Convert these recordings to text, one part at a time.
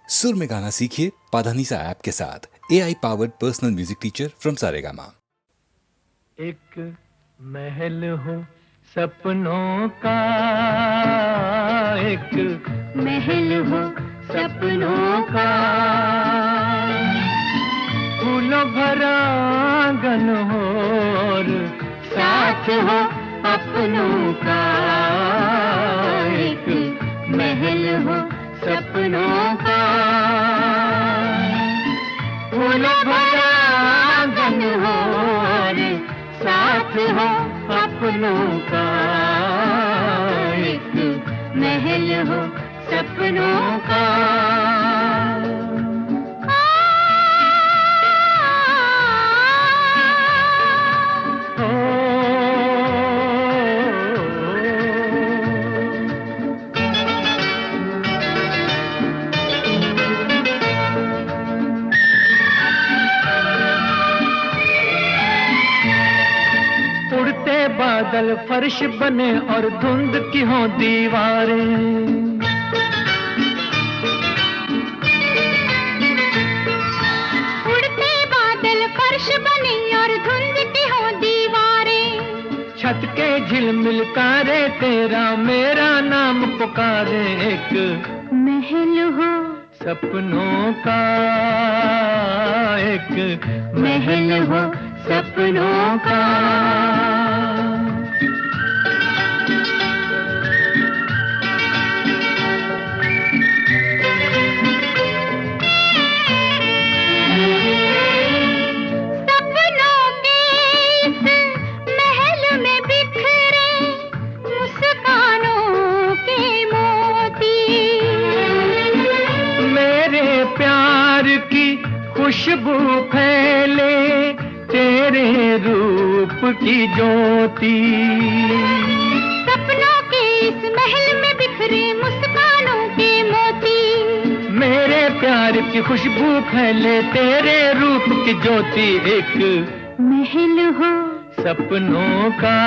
सुर में गाना सीखिए पाधानीसा ऐप के साथ। AI powered personal music teacher from Saregama. एक महल हो सपनों का, एक महल हो सपनों का, फूलों भरा आंगन हो और साथ हो अपनों का। एक महल हो सपनों का, फूलों भरा आंगन हो और साथ हो अपनों का। एक महल हो सपनों का। बादल फर्श बने और धुंध की हो दीवारें, उड़ते बादल फर्श बने और धुंध की हो दीवारें। छत के झिलमिल तारे तेरा मेरा नाम पुकारे। एक महल हो सपनों का, एक महल हो सपनों का। खुशबू फैले तेरे रूप की ज्योति। सपनों के इस महल में बिखरे मुस्कानों के मोती। मेरे प्यार की खुशबू फैले तेरे रूप की ज्योति। एक महल हो सपनों का,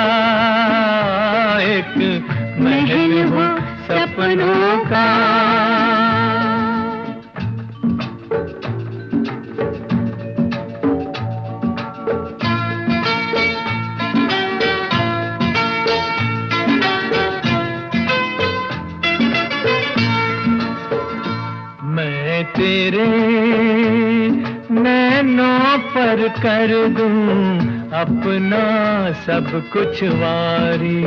एक महल हो सपनों का। तेरे नैनों पर कर दूं अपना सब कुछ वारी।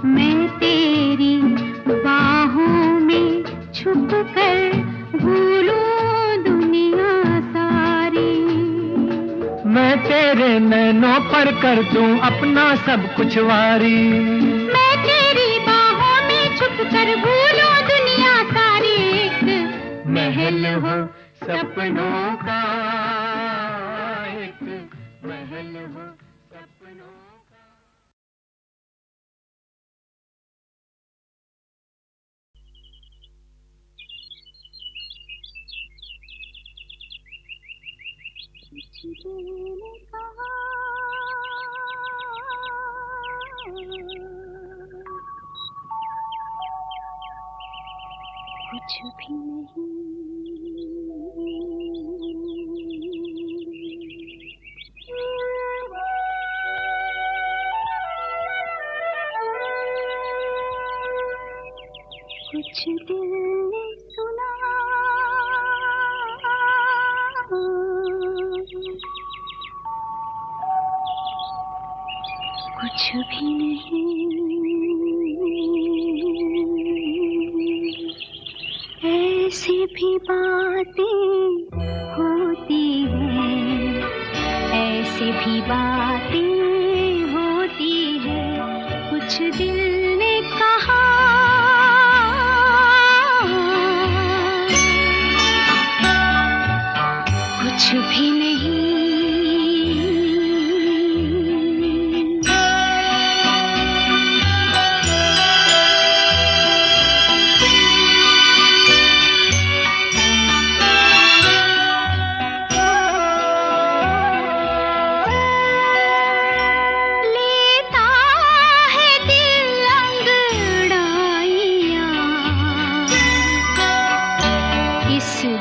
मैं तेरी बाहों में छुप कर भूलूं दुनिया सारी। मैं तेरे नैनों पर कर दूं अपना सब कुछ वारी। मैं तेरी बाहों में छुप कर भूलूं दुनिया सारी। महल हो सपनों का, एक महल हो सपनों का। कुछ भी नहीं, कुछ दिल ने सुना, कुछ भी नहीं। ऐसी भी बातें होती हैं, ऐसी भी बातें होती हैं। कुछ दिल ने कहा, कुछ भी नहीं।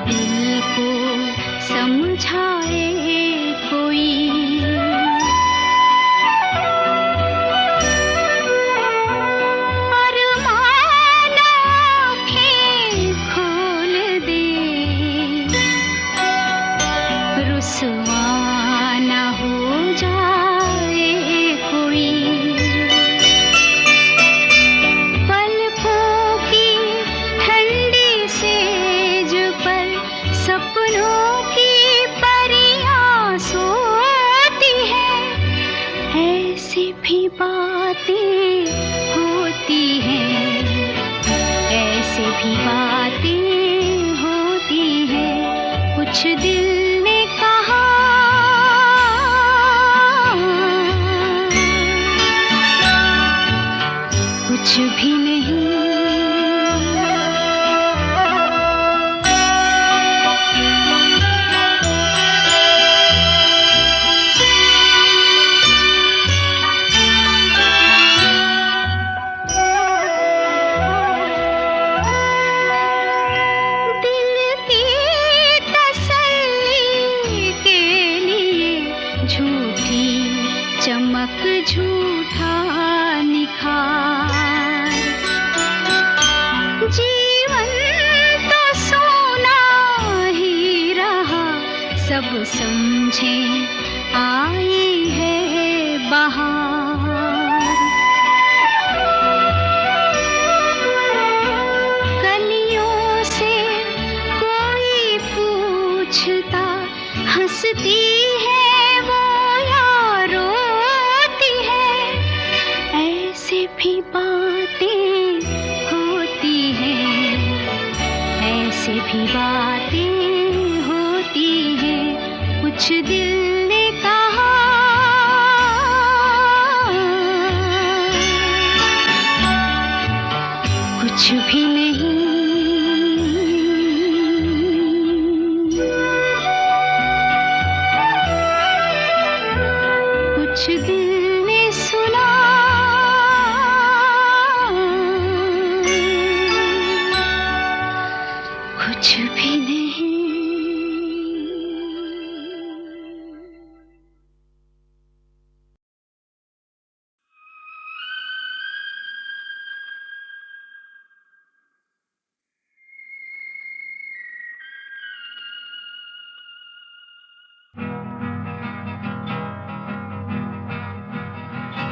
दिल को समझाए कोई। अरमान आँखें खोल दे, रुसवा न हो जाए कोई। पलकों की ठंडी सेज पर सपनों की परियां सोती हैं। ऐसी भी बातें होती हैं, ऐसी भी बातें होती हैं। कुछ दिल ने कहा कुछ भी नहीं। दिल की तसल्ली के लिए झूठी चमक झूठा निखार। जीवन तो सोना ही रहा, सब समझे आई है बहार। कलियों से कोई पूछता, हंसती है वो या रोती है। ऐसी भी बातें होती हैं, ऐसी भी बातें होती हैं। कुछ दिल ने कहा कुछ भी नहीं। कुछ दिल ने सुना कुछ भी नहीं।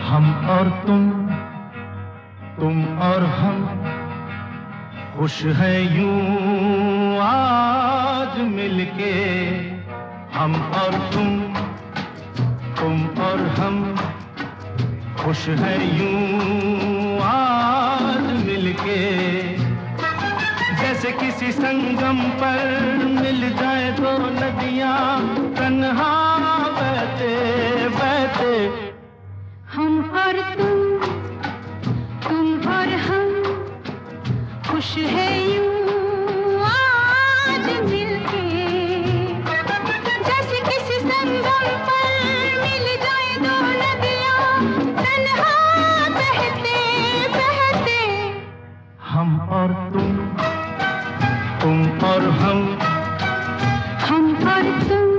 हम और तुम और हम, खुश है यूं आज मिलके। हम और तुम और हम, खुश है यूं आज मिलके। जैसे किसी संगम पर मिल जाए दो नदियां, तन्हा बहते बहते। हम और तुम और हम, खुश है यूं आज मिलके। जैसे किसी संगम पर मिल जाए दो नदियां, तन्हा बहते बहते। हम और तुम और हम, हम और तुम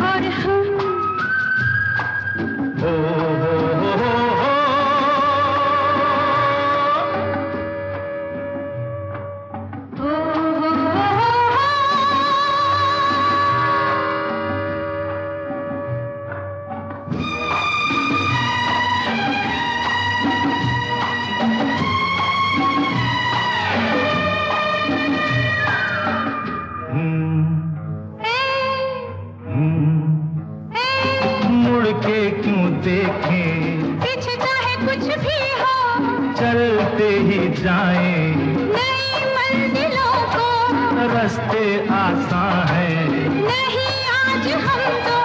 और हम। ओ हो हो हो ओ हो हो मुड़ के क्यों देखें, पीछे चाहे कुछ भी हो, चलते ही जाएं। नई मंजिलों को रास्ते आसान हैं, नहीं आज हम तो।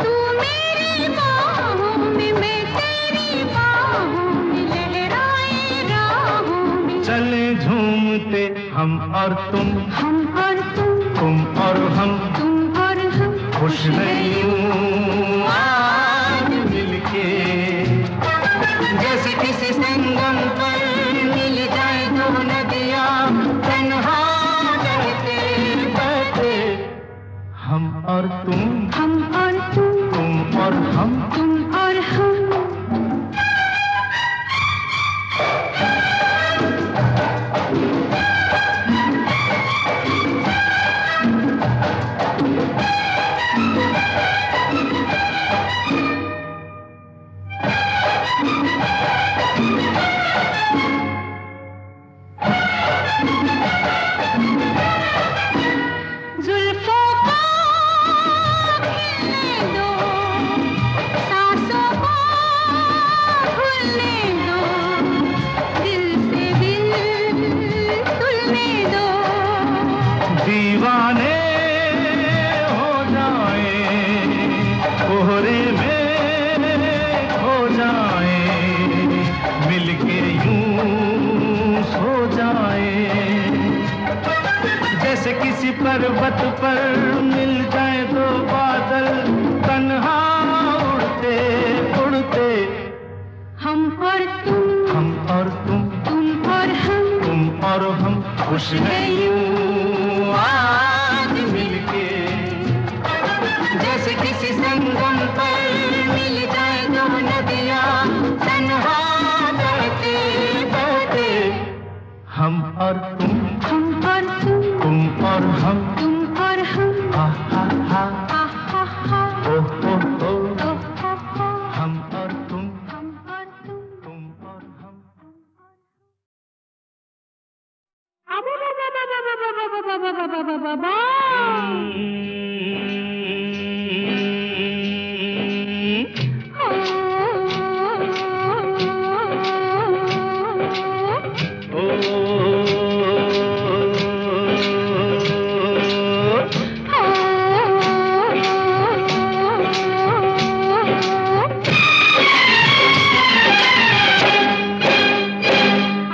तू मेरी बाहों में, मैं तेरी बाहों में, लहराए राहों में। चले झूमते हम और तुम और तुम और हम, खुश है यूं आज मिलके। जैसे किसी संगम पर मिल जाए दो नदियां, तन्हा और तुम, हम और तुम और हम, तुम और हम। जुल्फों को खिलने दो, सांसों को भूलने दो, दिल से दिल तुलने दो। दीवाने हो जाए, कोहरे में खो जाए, मिलके यूं सो जाए। जैसे किसी पर्वत पर मिल जाए दो बादल, तन्हा उड़ते उड़ते। हम और तुम, हम और तुम और हम, तुम और हम, खुश हैं यूं आज मिलके। जैसे किसी संगम पर मिल जाए दो नदियां, तन्हा बहते बहते। हम और तुम, हम और तुम और हम, तुम और हम। हा हा हा, हा हा हा, ओ हो हो। ओ हो हो। हम और तुम, हम और तुम और हम।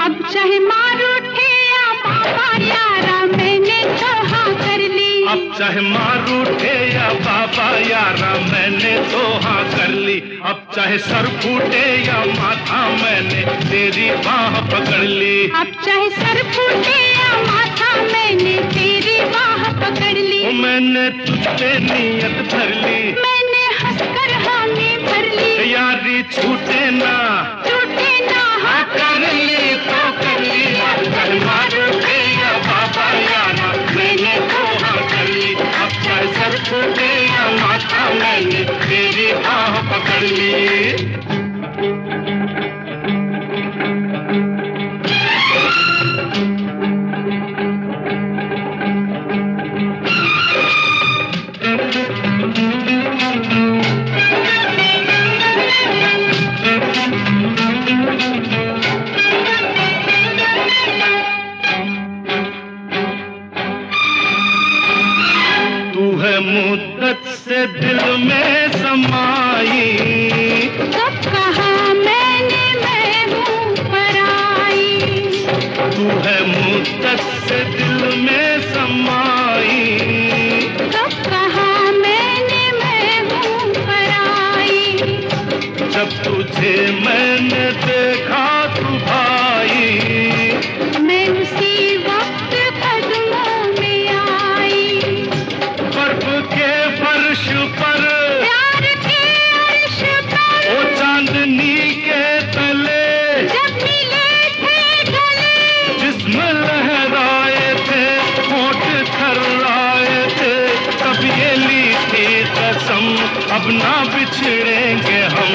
अब चाहे मार उठे या बाबा यारा, मैंने तो हाँ कर ली। अब चाहे मार उठे या बाबा यारा, मैंने तो हाँ कर ली। अब चाहे सर फूटे या माथा, मैंने तेरी बाह पकड़ ली। अब चाहे सर फूटे या माथा, मैंने तेरी बाह पकड़ ली। ओ मैंने तुझ पे नियत भर ली, मैंने हंसकर हामी भर ली। यारी छूटे ना, टूटे ना हाँ कर ली तो कर ली। अब चाहे मार उठे या बाबा यारा, मैंने तो हाँ कर ली। अब चाहे सर फूटे या माथा, मैंने तेरी बाह पकड़ ली। तू है मुद्दत से दिल में समाई, कब कहा मैंने मैं हूँ पराई। तू है मुद्दत से दिल में समाई। कब कहा मैंने मैं हूँ पराई। जब तुझे मैंने देखा तू भाई, मैं उसी वक्त कदमों में आई। बर्फ के फर्श पर, प्यार के अर्श पर, ओ चांदनी के तले, जब मिले थे गले, जिस्म लहराए थे, होठ थर्राए थे, तब ये ली थी कसम, अब ना बिछड़ेंगे हम।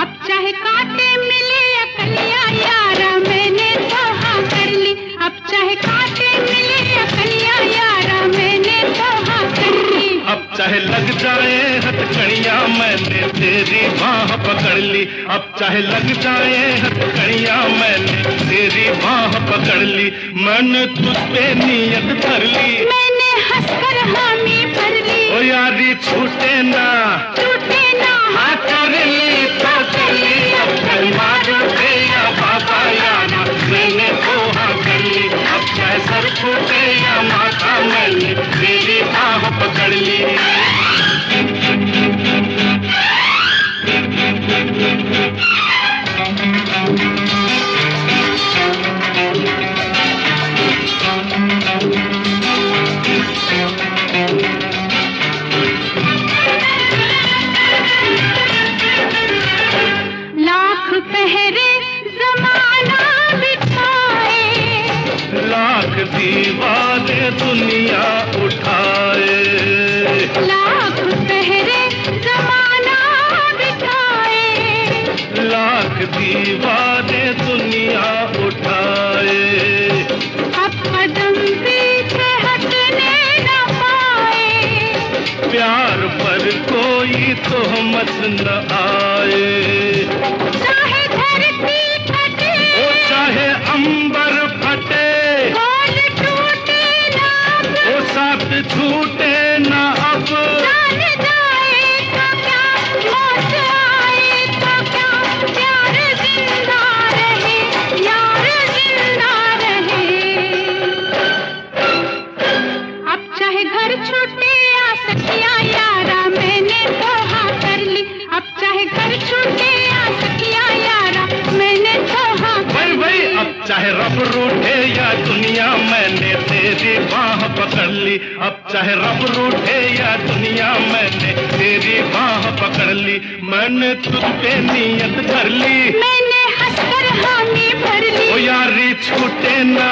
अब चाहे कांटे मिले या कलियां यारा, मैंने तो हाँ कर ली। अब चाहे कांटे मिले या कलियां यारा, मैंने तो हाँ कर ली। अब चाहे लग जाए हथकड़ियां, मैंने तेरी बाह पकड़ ली। अब चाहे लग जाए हथकड़ियां, मैंने तेरी बाह पकड़ ली। मैंने तुझ पे नियत धर ली, मैंने हंसकर हामी भर ली। ओ यारी छूटे ना, टूटे ना हाँ कर ली तो कर ली। अब चाहे मार उठे या बाबा यारा, मैंने तो हाँ कर ली। अब चाहे सर फूटे या माथा, मैंने तेरी बाह पकड़ ली। न आए। चाहे धरती फटे ओ चाहे अंबर फटे, बोल टूटे ना अब, ओ साथ छूटे न अब। जान जाए तो क्या, मौत आए तो क्या, प्यार जिंदा रहे, यार जिंदा रहे। अब चाहे घर छूटे या सखिया यारा, मैंने तो हाँ कर ली। अब चाहे घर छूटे या सखिया यारा, मैंने तो हाँ कर वही ली। अब चाहे रब रूठे या दुनिया, मैंने तेरी बाह पकड़ ली। अब चाहे रब रूठे या दुनिया, मैंने तेरी बाह पकड़ ली। मैंने तुझ पे नियत कर ली, मैंने हंसकर हामी भर ली। ओ यारी छूटे ना,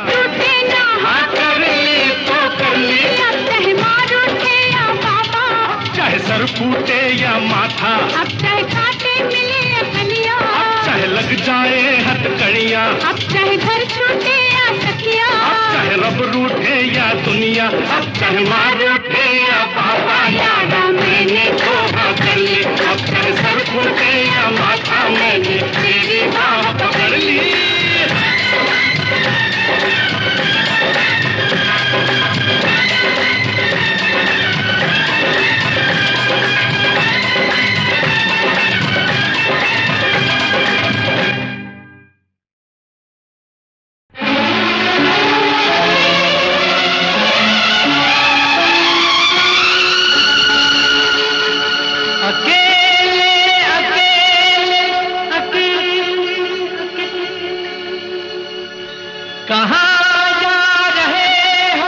टूटे ना हाँ कर ली तो कर ली। अब चाहे मार उठे या बाबा, चाहे सर फूटे या माथा, अब चाहे कांटे मिले या कलिया, अब चाहे लग जाए हथकड़ियाँ, अब चाहे घर छूटे या सखिया, अब चाहे रब रूठे या दुनिया, अब चाहे मार उठे या बाबा यारा, मैंने तो हाँ कर ली। अब चाहे सर फूटे या माथा, मैंने तेरी बाह पकड़ ली। कहाँ जा रहे हो,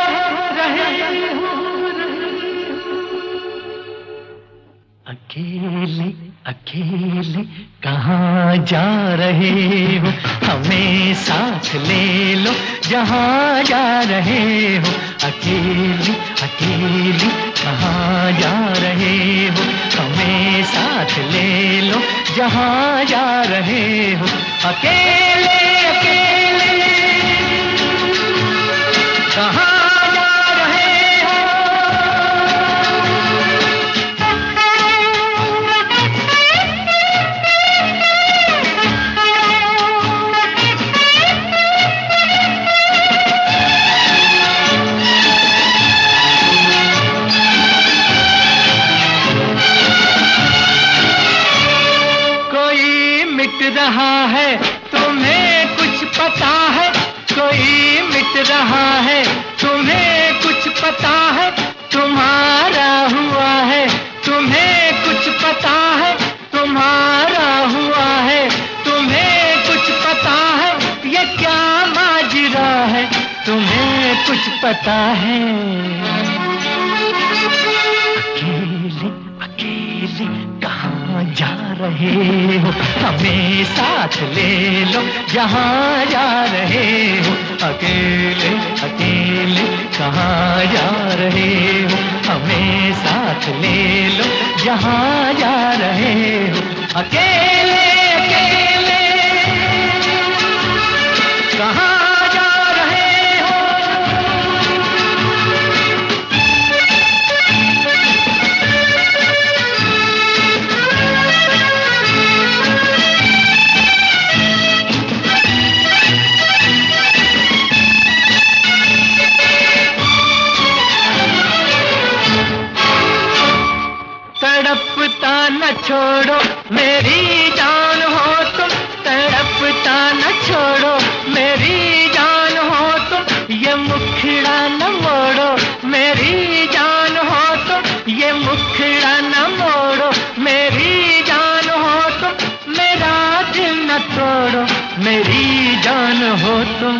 अकेले अकेले कहाँ जा रहे हो, हमें साथ ले लो जहाँ जा रहे हो। अकेले अकेले कहाँ जा रहे हो, हमें साथ ले लो जहाँ जा रहे हो। अकेले अकेले कहाँ जा रहे हो। कोई मिट रहा है, तुम्हें कुछ पता है। कोई मिट रहा है, तुम्हें कुछ पता है। तुम्हारा हुआ है, तुम्हें कुछ पता है। तुम्हारा हुआ है, तुम्हें कुछ पता है। ये क्या माजरा है, तुम्हें कुछ पता है। अकेले अकेले कहाँ जा रहे हो, हमें साथ ले लो जहाँ जा रहे हो। अकेले अकेले कहाँ जा रहे हो, हमें साथ ले लो जहाँ जा रहे हो। अकेले अकेले कहाँ जा रहे हो। तड़पता न छोड़ो मेरी जान हो तुम, तड़पता न छोड़ो मेरी जान हो तुम। ये मुखड़ा न मोड़ो मेरी जान हो तुम, ये मुखड़ा न मोड़ो मेरी जान हो तुम। मेरा दिल न तोड़ो मेरी जान हो तुम।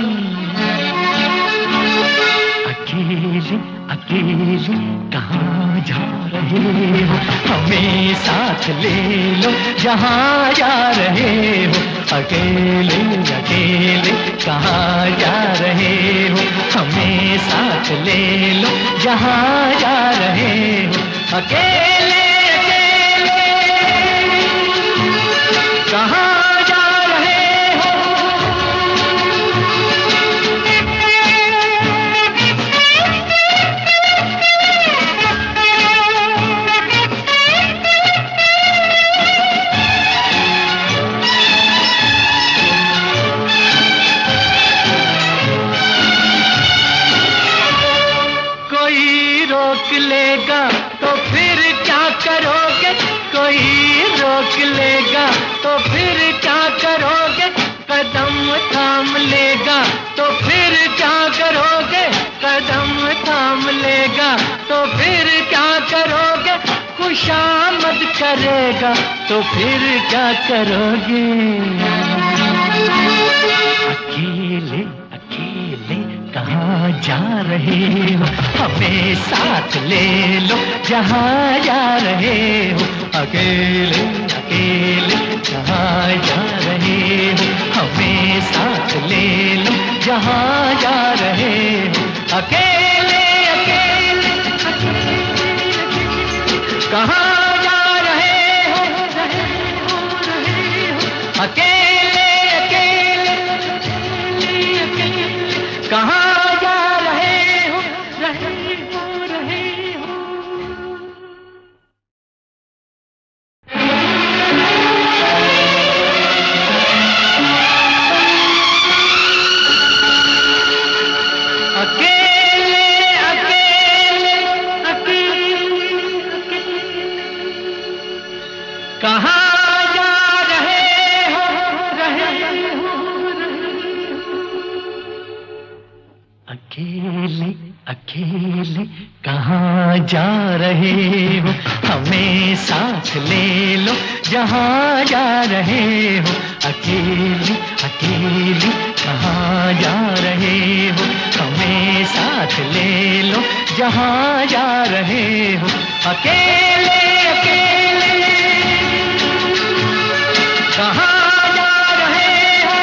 अकेले अकेले कहाँ जा रहे हो, हमें साथ ले लो जहाँ जा रहे हो। अकेले अकेले कहाँ जा रहे हो, हमें साथ ले लो जहाँ जा रहे हो। अकेले अकेले कहाँ जा रहे हो। तो फिर क्या करोगे? कदम थाम लेगा तो फिर क्या करोगे? कदम थाम लेगा तो फिर क्या करोगे? खुशामद करेगा तो फिर क्या करोगे? अकेले अकेले कहाँ जा रहे हो? हमें साथ ले लो जहाँ जा रहे हो। अकेले अकेले कहाँ जा रहे हो? हमें साथ ले लो जहाँ जा रहे हो। अकेले अकेले कहाँ जा रहे हो? अकेले अकेले कहाँ जा रहे हो? अकेले अकेले कहाँ जा रहे हो? अकेले अकेले कहाँ जा रहे हो? हमें साथ ले लो जहाँ जा रहे हो। अकेले अकेले कहाँ जा रहे हो? हमें साथ ले लो जहाँ जा रहे हो। अकेले अकेले कहाँ जा रहे हो?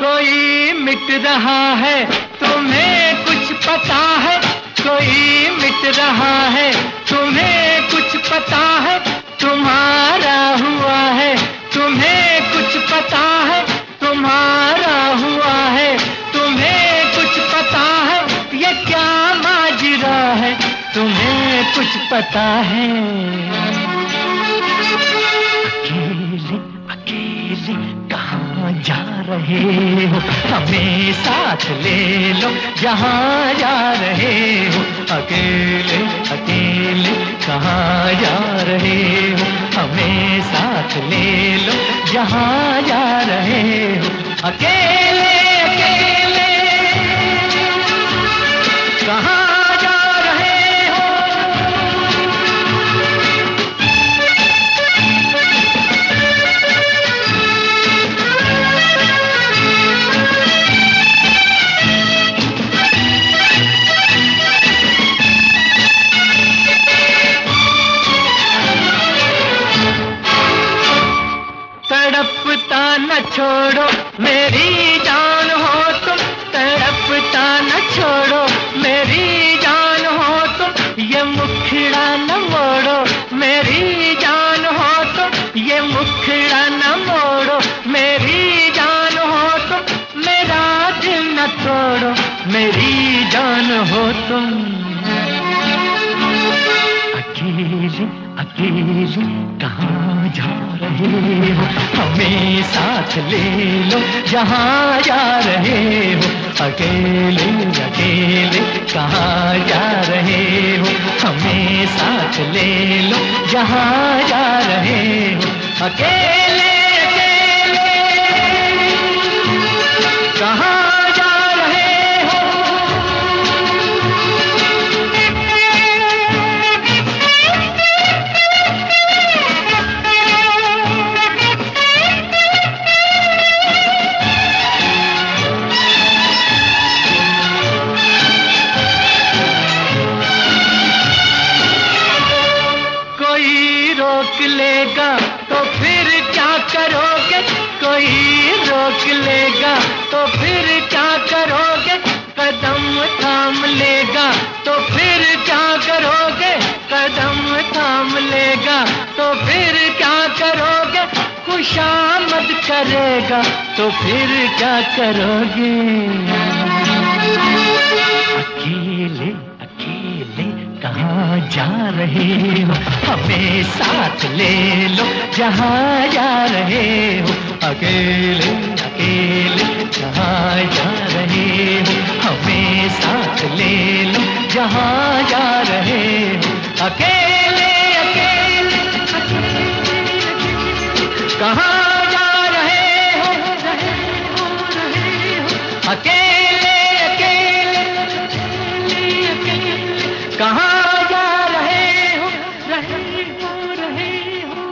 कोई मिट रहा है, तुम्हें कुछ पता है? कोई मिट रहा है, तुम्हें कुछ पता है? तुम्हारा हुआ है, तुम्हें कुछ पता है? तुम्हारा हुआ है, तुम्हें कुछ पता है? ये क्या माजरा है, तुम्हें कुछ पता है? अकेले अकेले कहाँ जा रहे हो? हमें साथ ले लो जहाँ जा रहे हो। अकेले अकेले कहाँ जा रहे हो? हमें साथ ले लो जहाँ जा रहे हो। अकेले अकेले कहाँ जा रहे हो? तड़पता न छोड़ो मेरी जान हो तुम, तड़पता न छोड़ो मेरी जान हो तुम। ये मुखड़ा न मोड़ो मेरी जान हो तुम, ये मुखड़ा न मोड़ो मेरी जान हो तुम। मेरा दिल न तोड़ो मेरी जान हो तुम। अकेले अकेले कहाँ जा रहे हो? हमें साथ ले लो जहाँ जा रहे हो। अकेले अकेले कहाँ जा रहे हो? हमें साथ ले लो जहाँ जा रहे हो। अकेले अकेले कहाँ जा रहे हो? रोक लेगा तो फिर क्या करोगे? कोई रोक लेगा तो फिर क्या करोगे? कदम थाम लेगा तो फिर क्या करोगे? कदम थाम लेगा तो फिर क्या करोगे? खुशामद करेगा तो फिर क्या करोगे? अकेले अकेले कहाँ कहाँ जा रहे हो, हमें साथ ले लो जहाँ जा रहे हो। अकेले अकेले कहाँ जा रहे हो, हमें साथ ले लो जहाँ जा रहे हो। अकेले अकेले कहाँ जा रहे हो, अकेले अकेले कहाँ जा रहे हो, रहे हो।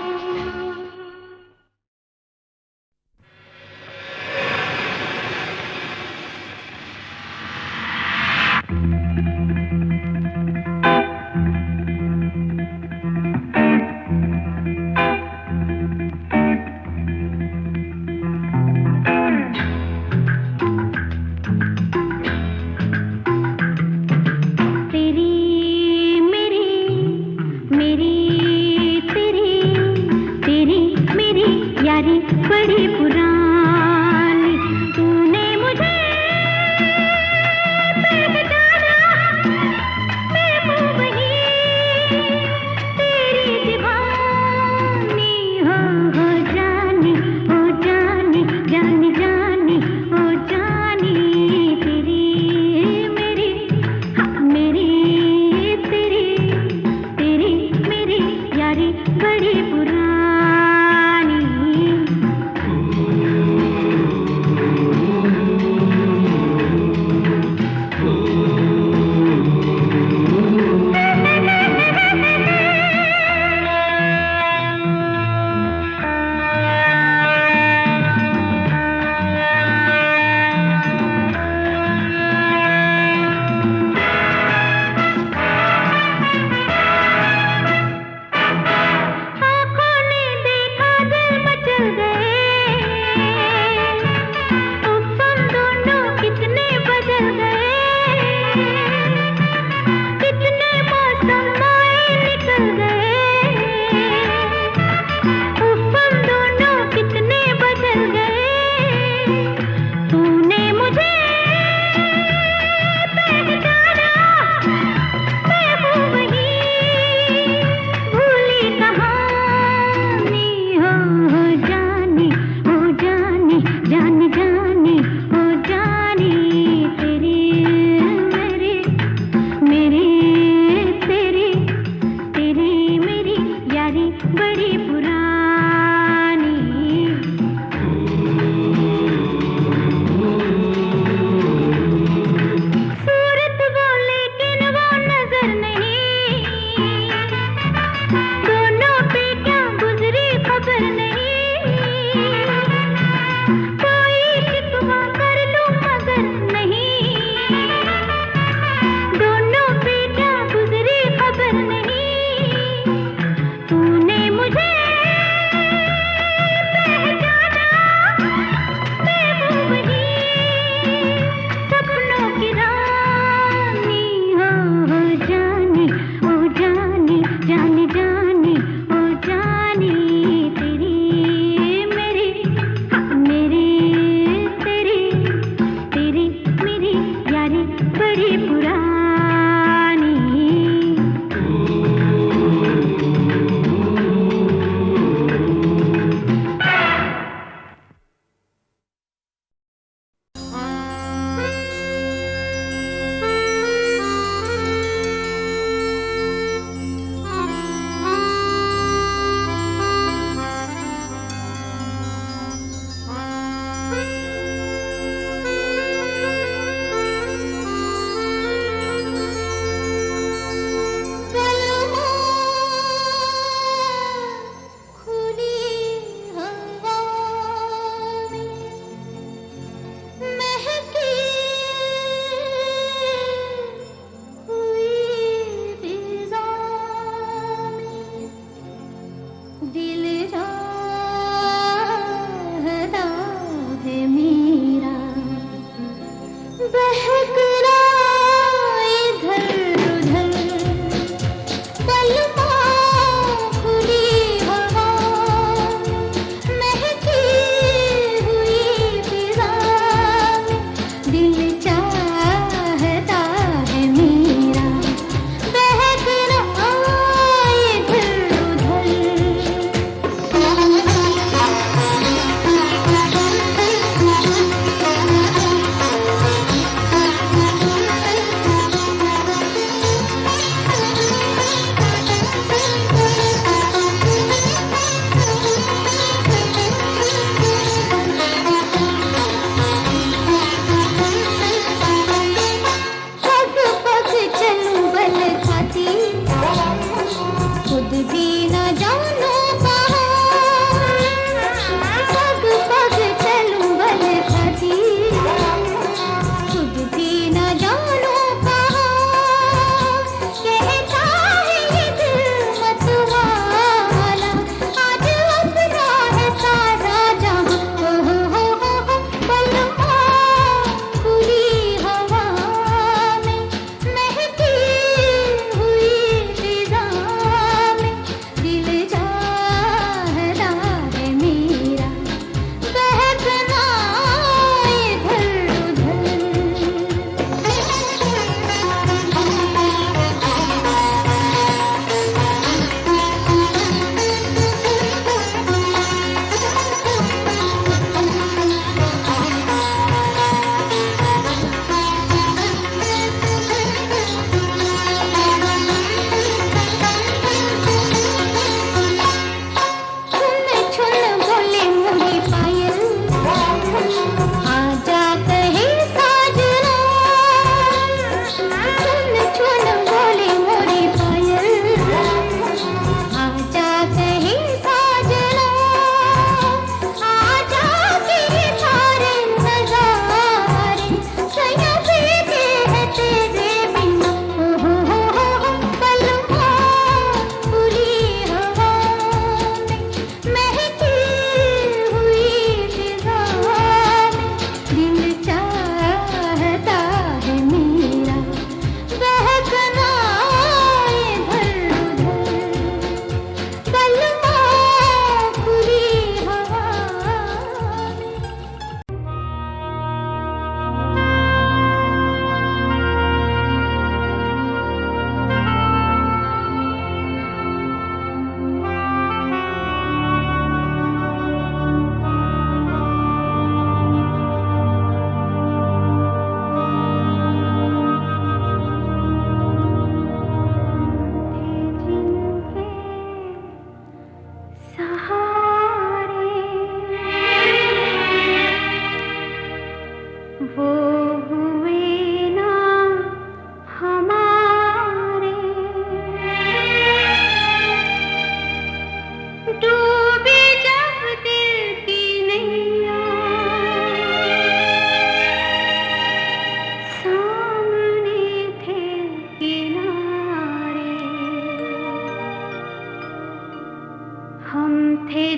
बड़ी पुरानी तूने मुझे पहचाना, मैं हूँ वही तेरी दीवानी। हो जानी, हो जानी, जानी जानी, हो जानी तेरी मेरी, मेरी तेरी, तेरी मेरी यारी बड़ी पुरानी।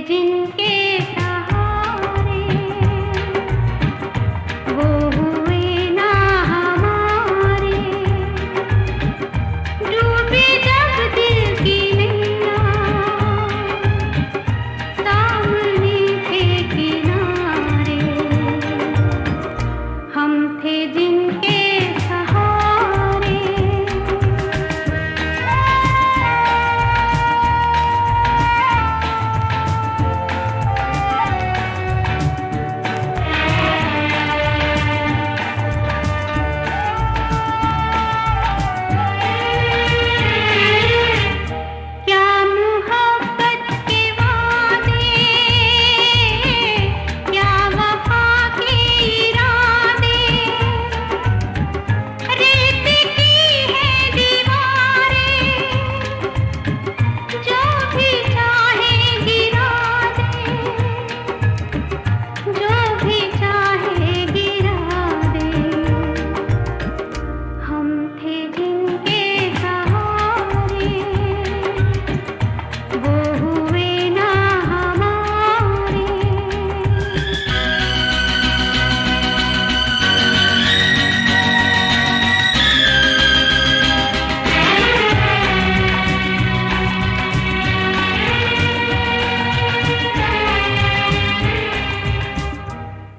जिनके सहारे वो हुए ना हमारे, डूबे जब दिल की नैया सामने थे किनारे, हम थे जिनके सहारे। क्या मोहब्बत के वादे, क्या वफा के इरादे, रेत की है दीवारें, जो भी चाहे गिरा दे, जो भी चाहे गिरा दे, हम थे जिनके सहारे वो हुए ना हमारे।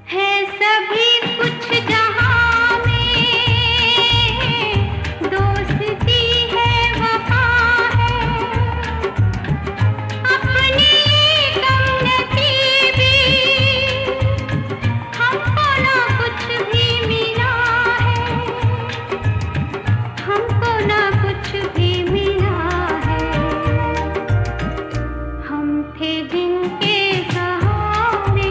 है सभी कुछ जहां में, दोस्ती है वफा है, अपनी कम नसीबी हमको ना कुछ भी मिला है, हमको ना कुछ भी मिला है, हम थे जिनके सहारे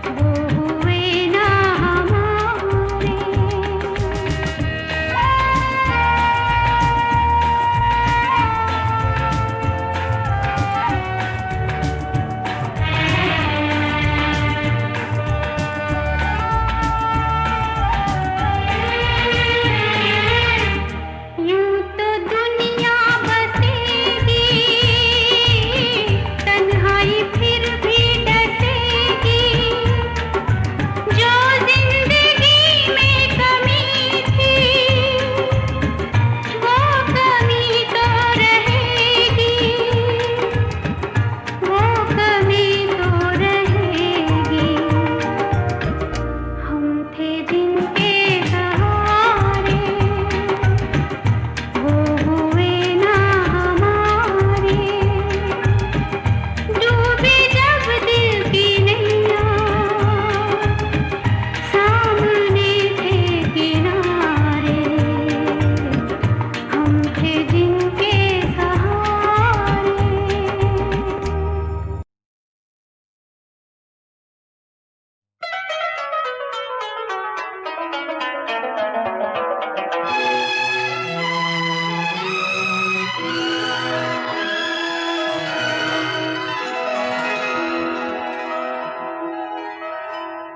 वो हुए ना हमारे। यूं तो दुनिया बसेगी, तन्हाई फिर भी डसेगी, जो जिंदगी में कमी थी वो कमी तो रहेगी, वो कमी तो रहेगी, हम थे जिनके सहारे वो हुए ना हमारे, डूबे जब दिल की नैया सामने थे किनारे, हम थे जिनके सहारे।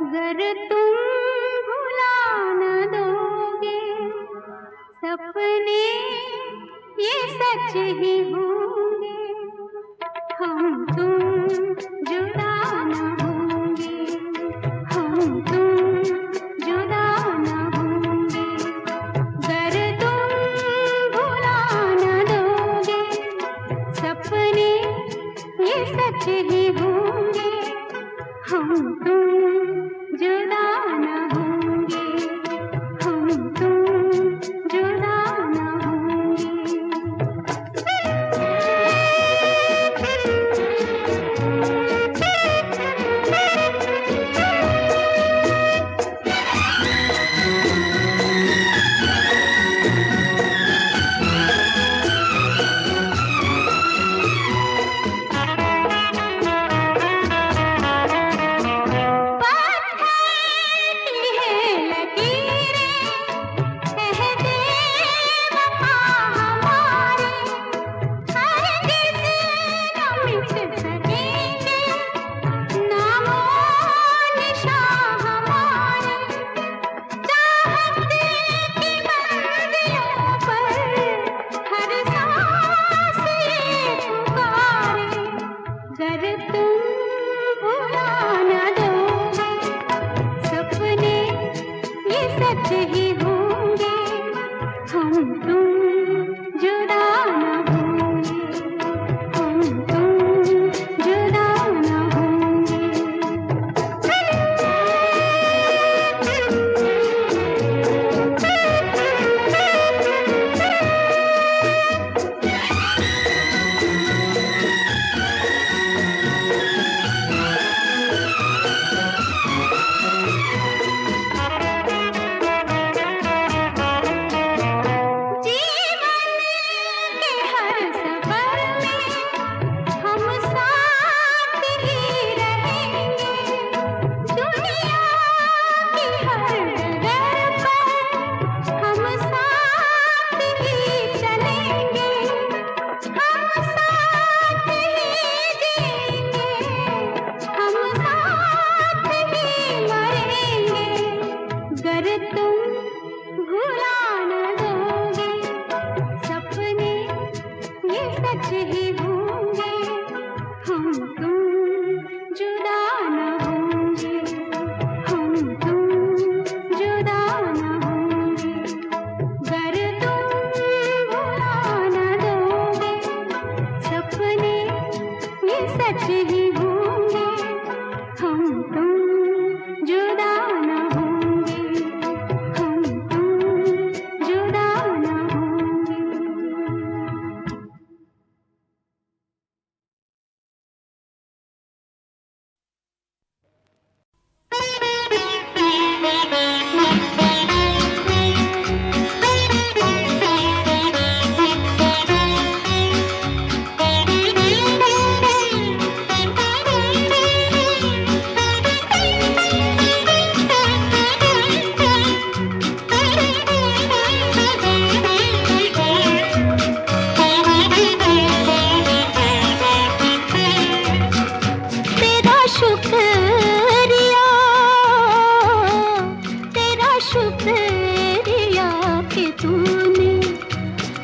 अगर तुम भुला न दोगे सपने ये सच ही होंगे, हम तुम जुदा न होंगे, हम तुम जुदा न होंगे। अगर तुम भुला न दोगे सपने ये सच ही होंगे, हम तुम जुदा न होंगे, हम तुम जुदा न होंगे।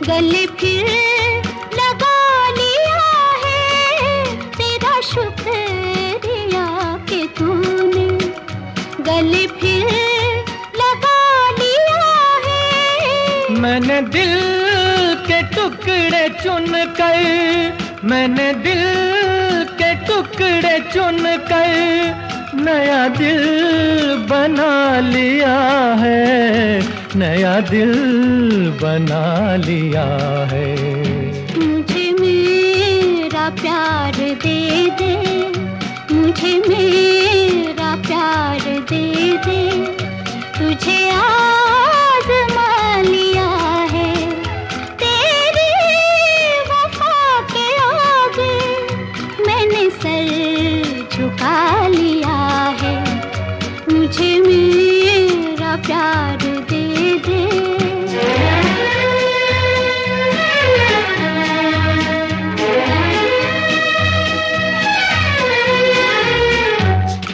गले फिर लगा लिया है, तेरा शुक्रिया कि तूने गले फिर लगा लिया है। मैंने दिल के टुकड़े चुन कर, मैंने दिल के टुकड़े चुन कर नया दिल बना लिया है, नया दिल बना लिया है। मुझे मेरा प्यार दे दे, मुझे मेरा प्यार दे दे, तुझे आज़मा लिया है, तेरी वफा के आगे मैंने सर झुका लिया है। मुझे मेरा प्यार दे दे।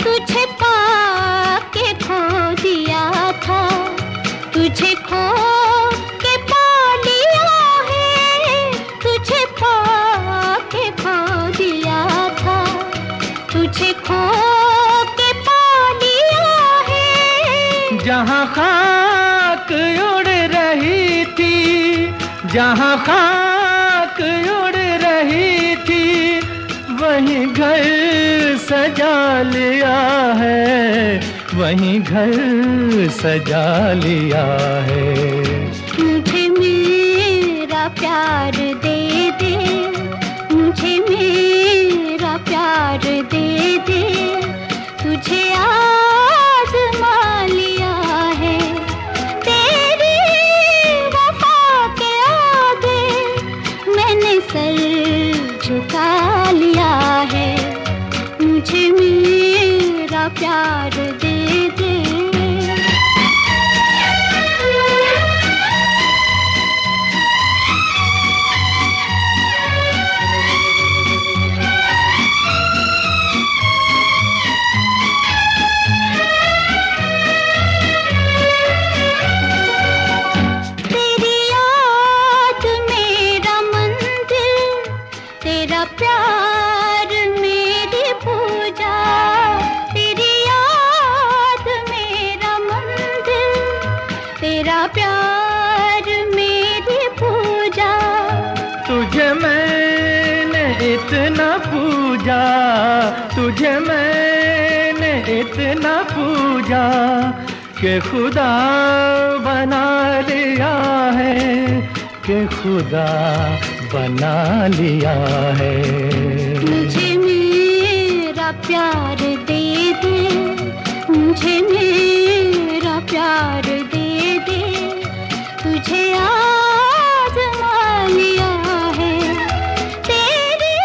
तुझे पाके खो दिया था, तुझे खो के पा लिया है, तुझे पाके खो दिया था, तुझे खो के पा लिया है। जहाँ खाक उड़ रही थी, जहाँ खाक उड़ रही थी, वहीं घर सजा लिया है, वहीं घर सजा लिया है। मुझे मेरा प्यार दे दे, मुझे मेरा प्यार दे दे, तुझे आज़मा लिया है, तेरी वफा के आगे मैंने सर झुका लिया है। मुझे मेरा प्यार दे दे। तेरी याद मेरा मंदिर, तेरा प्यार मेरी पूजा, तेरी याद मेरा मंदिर, तेरा प्यार मेरी पूजा। तुझे मैंने इतना पूजा, तुझे मैंने इतना पूजा कि खुदा बना लिया है, कि खुदा बना लिया है। मुझे मेरा प्यार दे दे, मुझे मेरा प्यार दे दे, तुझे आज़मा लिया है, तेरी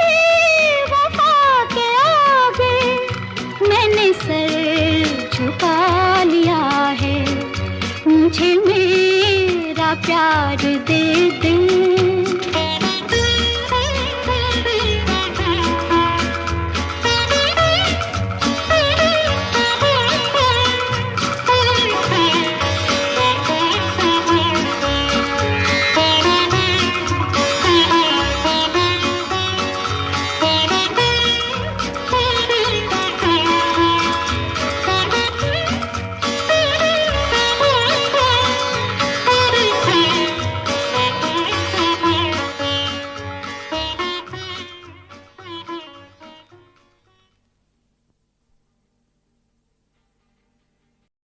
वफा के आगे मैंने सर झुका लिया है। मुझे मेरा प्यार दे दे।